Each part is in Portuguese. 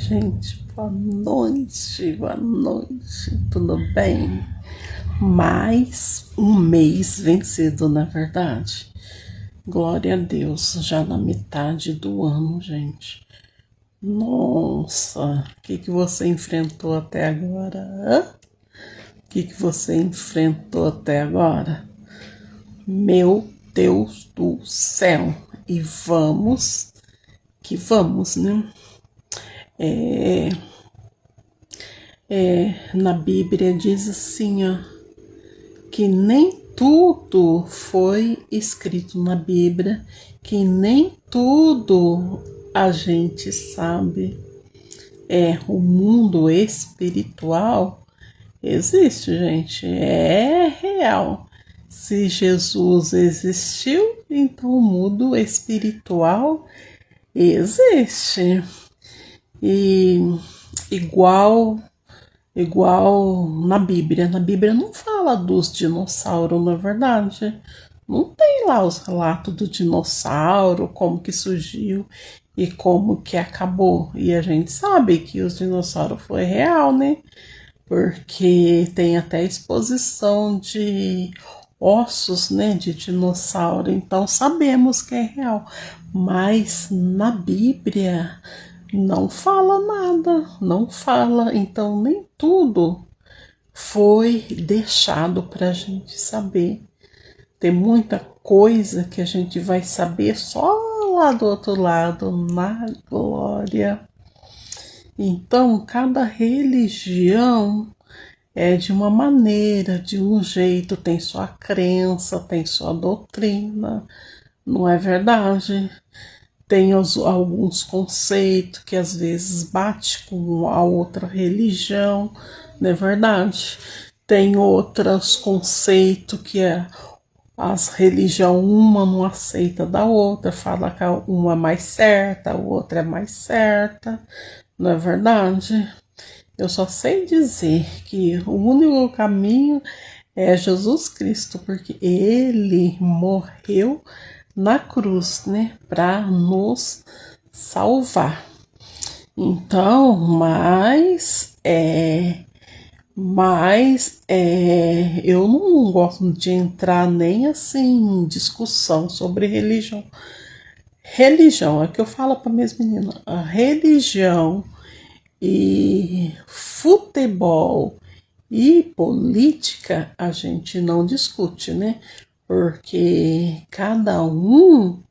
gente, boa noite, tudo bem? Mais um mês vencido, na verdade. Glória a Deus, já na metade do ano, gente. Nossa, o que você enfrentou até agora? Hã? O que você enfrentou até agora? Meu Deus do céu! E vamos que vamos, né? Na Bíblia diz assim, ó, que nem tudo foi escrito na Bíblia, que nem tudo a gente sabe. O mundo espiritual existe, gente, é real. Se Jesus existiu, então o mundo espiritual existe. E igual na Bíblia. Na Bíblia não fala dos dinossauros, na verdade. Não tem lá os relatos do dinossauro, como que surgiu e como que acabou. E a gente sabe que os dinossauros foi real, né? Porque tem até exposição de ossos, né, de dinossauro. Então sabemos que é real. Mas na Bíblia não fala nada, não fala, então nem tudo foi deixado para a gente saber. Tem muita coisa que a gente vai saber só lá do outro lado, na glória. Então, cada religião é de uma maneira, de um jeito, tem sua crença, tem sua doutrina, não é verdade? Tem alguns conceitos que às vezes bate com a outra religião, não é verdade? Tem outros conceitos que as religiões uma não aceita da outra, fala que uma é mais certa, a outra é mais certa, não é verdade? Eu só sei dizer que o único caminho é Jesus Cristo, porque ele morreu na cruz, né, para nos salvar. Então, eu não gosto de entrar nem assim em discussão sobre religião. Religião é que eu falo para minhas meninas, a religião e futebol e política a gente não discute, né? Porque cada um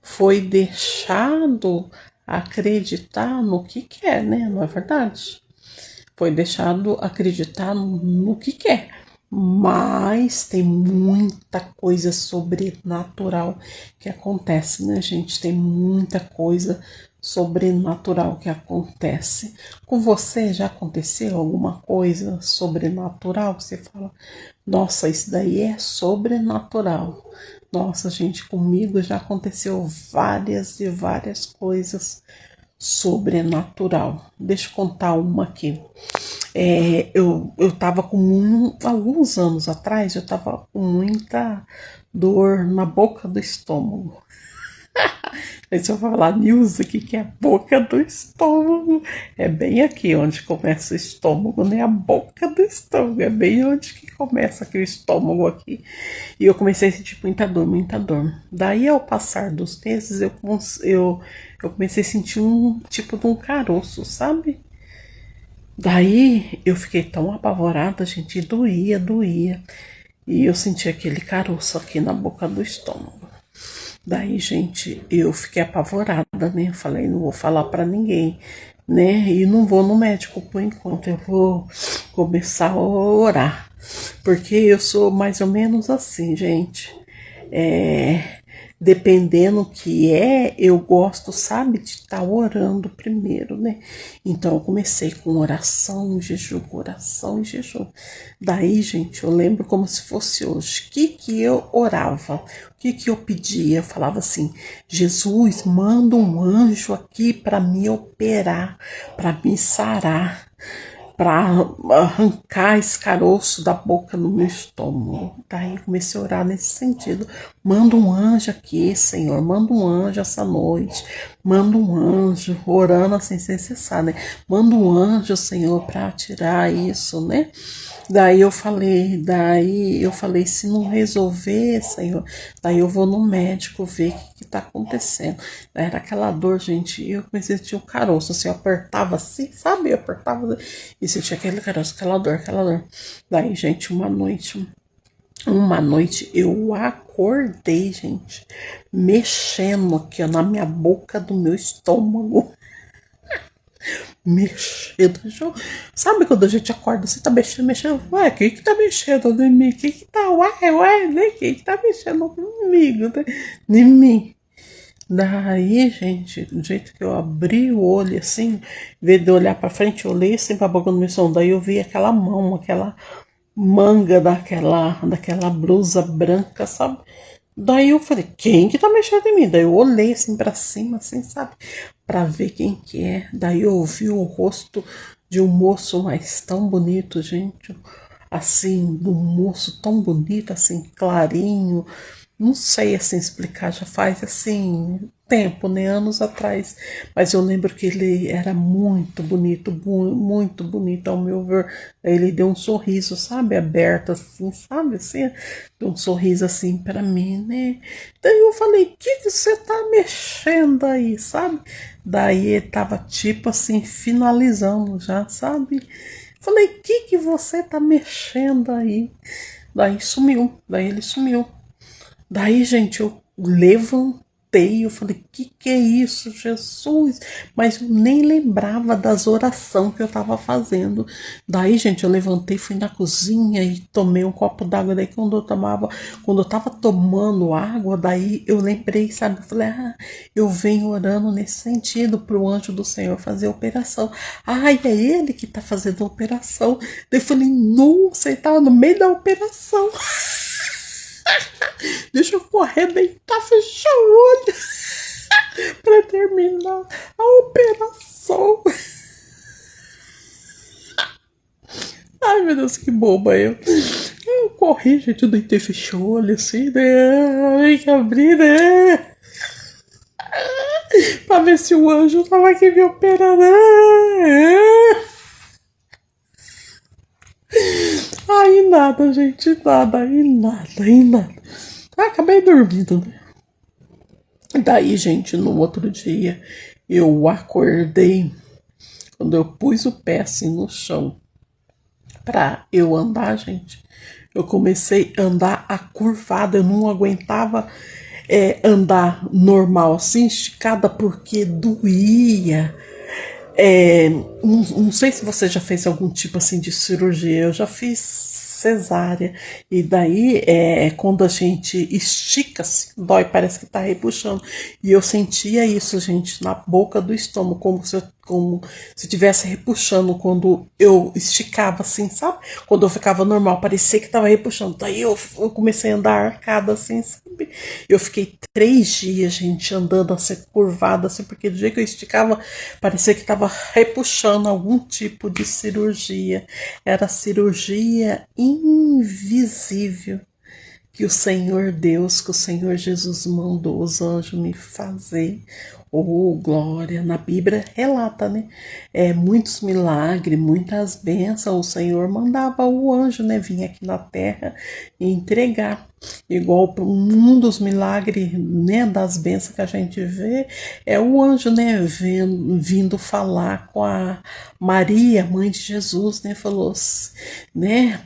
foi deixado acreditar no que quer, né? Não é verdade? Foi deixado acreditar no que quer. Mas tem muita coisa sobrenatural que acontece, né, gente? Tem muita coisa sobrenatural que acontece. Com você já aconteceu alguma coisa sobrenatural? Você fala, nossa, isso daí é sobrenatural. Nossa, gente, comigo já aconteceu várias e várias coisas sobrenatural. Deixa eu contar uma aqui. Eu tava alguns anos atrás, eu tava com muita dor na boca do estômago. Aí se eu falar news aqui, que é a boca do estômago, é bem aqui onde começa o estômago, né? A boca do estômago, é bem onde que começa aqui o estômago aqui. E eu comecei a sentir muita dor, muita dor. Daí, ao passar dos meses, eu comecei a sentir um tipo de um caroço, sabe? Daí eu fiquei tão apavorada, gente, e doía. E eu senti aquele caroço aqui na boca do estômago. Daí, gente, eu fiquei apavorada, né? Eu falei, não vou falar pra ninguém, né? E não vou no médico por enquanto, eu vou começar a orar. Porque eu sou mais ou menos assim, gente. Dependendo que eu gosto, sabe, de estar orando primeiro, né? Então eu comecei com oração e jejum. Daí, gente, eu lembro como se fosse hoje. O que eu orava? O que eu pedia? Eu falava assim: Jesus, manda um anjo aqui para me operar, para me sarar. para arrancar esse caroço da boca no meu estômago. Daí comecei a orar nesse sentido. Manda um anjo aqui, Senhor. Manda um anjo essa noite. Manda um anjo, orando assim sem cessar, né? Manda um anjo, Senhor, para tirar isso, né? Daí eu falei, se não resolver, Senhor, daí eu vou no médico ver o que tá acontecendo. Daí era aquela dor, gente, e eu comecei a sentir um caroço, assim, eu apertava assim, sabe? Eu apertava e sentia aquele caroço, aquela dor, aquela dor. Daí, gente, uma noite eu acordei, gente, mexendo aqui ó, na minha boca do meu estômago. Mexendo. Sabe quando a gente acorda, você tá mexendo, mexendo? Ué, quem que tá mexendo em mim? Quem que tá? Ué, né? Quem que tá mexendo comigo, né? Em mim. Daí, gente, do jeito que eu abri o olho assim, em vez de olhar pra frente, eu olhei assim pra boca do meu som. Daí eu vi aquela mão, aquela manga daquela blusa branca, sabe? Daí eu falei, quem que tá mexendo em mim? Daí eu olhei assim pra cima, assim, sabe? Pra ver quem que é. Daí eu vi o rosto de um moço, mas tão bonito, gente. Assim, de um moço tão bonito, assim, clarinho. Não sei assim explicar, já faz assim tempo, né? Anos atrás. Mas eu lembro que ele era muito bonito, muito bonito ao meu ver. Ele deu um sorriso, sabe? Aberto assim, sabe? Assim, deu um sorriso assim para mim, né? Daí eu falei, que você tá mexendo aí, sabe? Daí ele tava tipo assim, finalizando já, sabe? Falei, que você tá mexendo aí? Daí sumiu, daí ele sumiu. Daí, gente, eu levantei, eu falei, que é isso, Jesus? Mas eu nem lembrava das orações que eu tava fazendo. Daí, gente, eu levantei, fui na cozinha e tomei um copo d'água. Daí, quando eu tava tomando água, daí eu lembrei, sabe? Eu falei, eu venho orando nesse sentido pro anjo do Senhor fazer a operação. Ai, é ele que tá fazendo a operação. Daí eu falei, nossa, ele tava no meio da operação. Deixa eu correr, deitar, fechar o olho para terminar a operação. Ai, meu Deus, que boba eu. Eu corri, gente, eu deitei, fechei o olho assim, né? Ai, que abri, né? Pra ver se o anjo tava aqui me operando. Aí nada, gente, nada, aí nada, aí nada. Acabei dormindo, né? Daí, gente, no outro dia, eu acordei. Quando eu pus o pé assim no chão pra eu andar, gente, eu comecei a andar acurvada. Eu não aguentava andar normal assim, esticada, porque doía. Não sei se você já fez algum tipo assim de cirurgia. Eu já fiz cesárea. E daí, quando a gente estica, assim, dói, parece que tá repuxando. E eu sentia isso, gente, na boca do estômago, como se estivesse repuxando quando eu esticava, assim, sabe? Quando eu ficava normal, parecia que tava repuxando. Daí eu comecei a andar arcada, assim, sabe? Eu fiquei 3 dias, gente, andando assim, curvada, assim, porque do jeito que eu esticava, parecia que tava repuxando algum tipo de cirurgia. Era cirurgia invisível que o Senhor Deus, que o Senhor Jesus mandou os anjos me fazer. Oh, glória! Na Bíblia relata, né? Muitos milagres, muitas bênçãos. O Senhor mandava o anjo, né? Vir aqui na terra e entregar. Igual um dos milagres, né? Das bênçãos que a gente vê é o anjo, né? Vindo falar com a Maria, mãe de Jesus, né? Falou, né?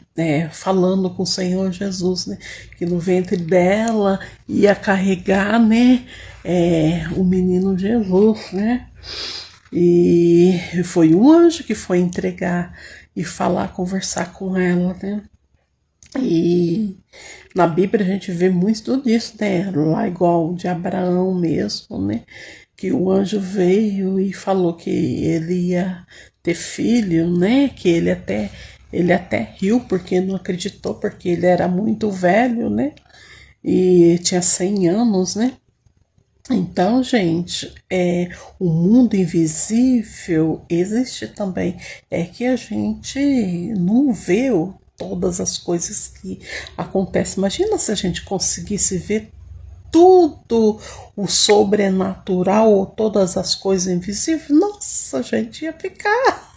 Falando com o Senhor Jesus, né? Que no ventre dela ia carregar, né? O menino Jesus, né? E foi um anjo que foi entregar e falar, conversar com ela, né? E na Bíblia a gente vê muito disso, né? Lá igual de Abraão mesmo, né? Que o anjo veio e falou que ele ia ter filho, né? Que ele até riu porque não acreditou, porque ele era muito velho, né? E tinha 100 anos, né? Então, gente, o mundo invisível existe também. É que a gente não vê todas as coisas que acontecem. Imagina se a gente conseguisse ver tudo o sobrenatural ou todas as coisas invisíveis. Nossa, a gente ia ficar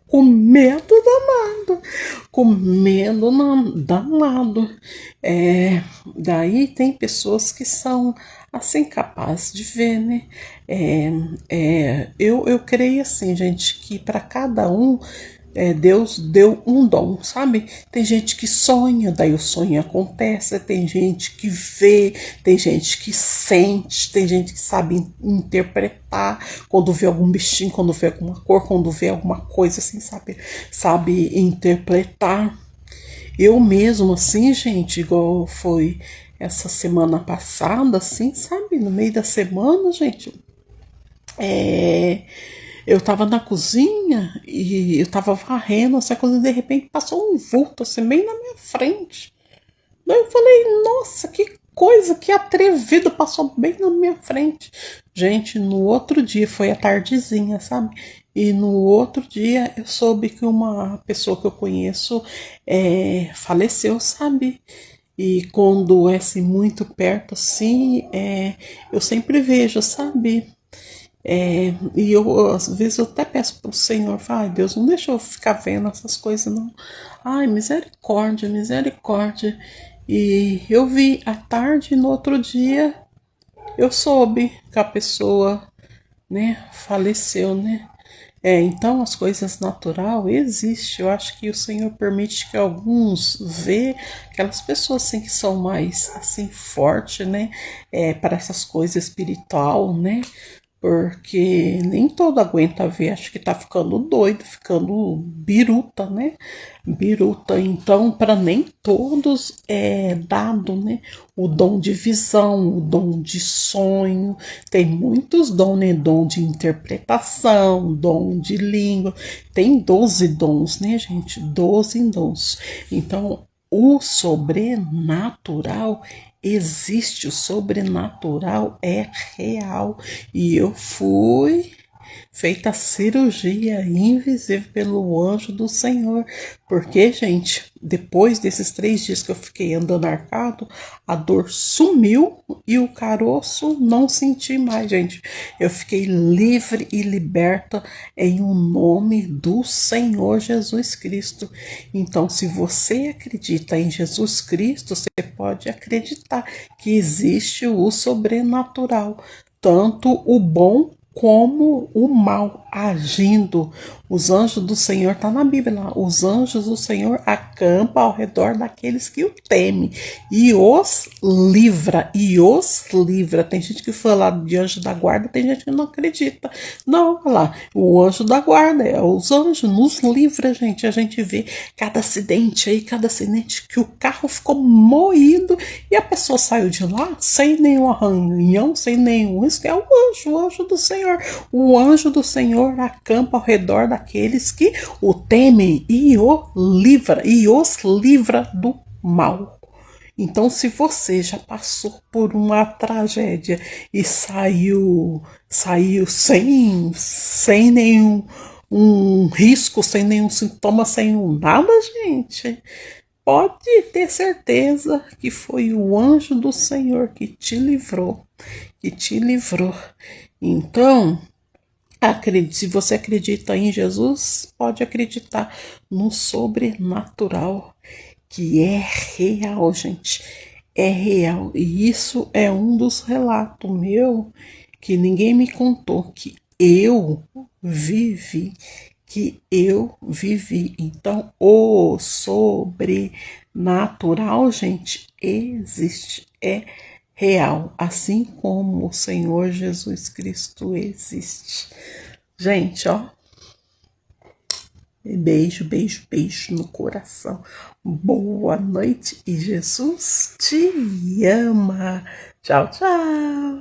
com medo danado, com medo danado. Daí tem pessoas que são assim capazes de ver, né? Eu creio assim, gente, que para cada um Deus deu um dom, sabe? Tem gente que sonha, daí o sonho acontece, tem gente que vê, tem gente que sente, tem gente que sabe interpretar quando vê algum bichinho, quando vê alguma cor, quando vê alguma coisa assim, sabe interpretar. Eu mesmo, assim, gente, igual foi essa semana passada, assim, sabe? No meio da semana, gente, é, eu tava na cozinha e eu tava varrendo essa coisa e de repente passou um vulto assim bem na minha frente. Daí eu falei, nossa, que coisa, que atrevido, passou bem na minha frente. Gente, no outro dia, foi a tardezinha, sabe? E no outro dia eu soube que uma pessoa que eu conheço faleceu, sabe? E quando é assim, muito perto, assim, eu sempre vejo, sabe? E eu, às vezes, eu até peço pro Senhor, ai Deus, não deixa eu ficar vendo essas coisas, não. Ai, misericórdia, misericórdia. E eu vi à tarde, no outro dia, eu soube que a pessoa, né, faleceu, né? Então as coisas natural existem. Eu acho que o Senhor permite que alguns vê aquelas pessoas assim que são mais assim fortes, né? Para essas coisas espiritual, né? Porque nem todo aguenta ver, acho que tá ficando doido, ficando biruta, né? Biruta. Então, para nem todos é dado, né? O dom de visão, o dom de sonho. Tem muitos dons, né? Dom de interpretação, dom de língua. Tem 12 dons, né, gente? 12 dons. Então, o sobrenatural existe, o sobrenatural é real. E eu fui feita a cirurgia invisível pelo anjo do Senhor. Porque, gente, depois desses 3 dias que eu fiquei andando arcado, a dor sumiu e o caroço não senti mais, gente. Eu fiquei livre e liberta em o nome do Senhor Jesus Cristo. Então, se você acredita em Jesus Cristo, você pode acreditar que existe o sobrenatural, tanto o bom como o mal agindo. Os anjos do Senhor, está na Bíblia lá, os anjos do Senhor acampam ao redor daqueles que o temem e os livra, e os livra. Tem gente que fala de anjo da guarda, tem gente que não acredita. Não, olha lá, o anjo da guarda, os anjos nos livra, gente. A gente vê cada acidente aí, cada acidente que o carro ficou moído e a pessoa saiu de lá sem nenhum arranhão, sem nenhum risco. É o anjo do Senhor. O anjo do Senhor acampa ao redor daqueles que o temem e o livra, e os livra do mal. Então, se você já passou por uma tragédia e saiu sem nenhum risco, sem nenhum sintoma, sem nada, gente, pode ter certeza que foi o anjo do Senhor que te livrou, que te livrou. Então, acredite, se você acredita em Jesus, pode acreditar no sobrenatural, que é real, gente. É real. E isso é um dos relatos meu que ninguém me contou, que eu vivi, que eu vivi. Então, o sobrenatural, gente, existe, é real, assim como o Senhor Jesus Cristo existe. Gente, ó, beijo, beijo, beijo no coração. Boa noite e Jesus te ama. Tchau, tchau.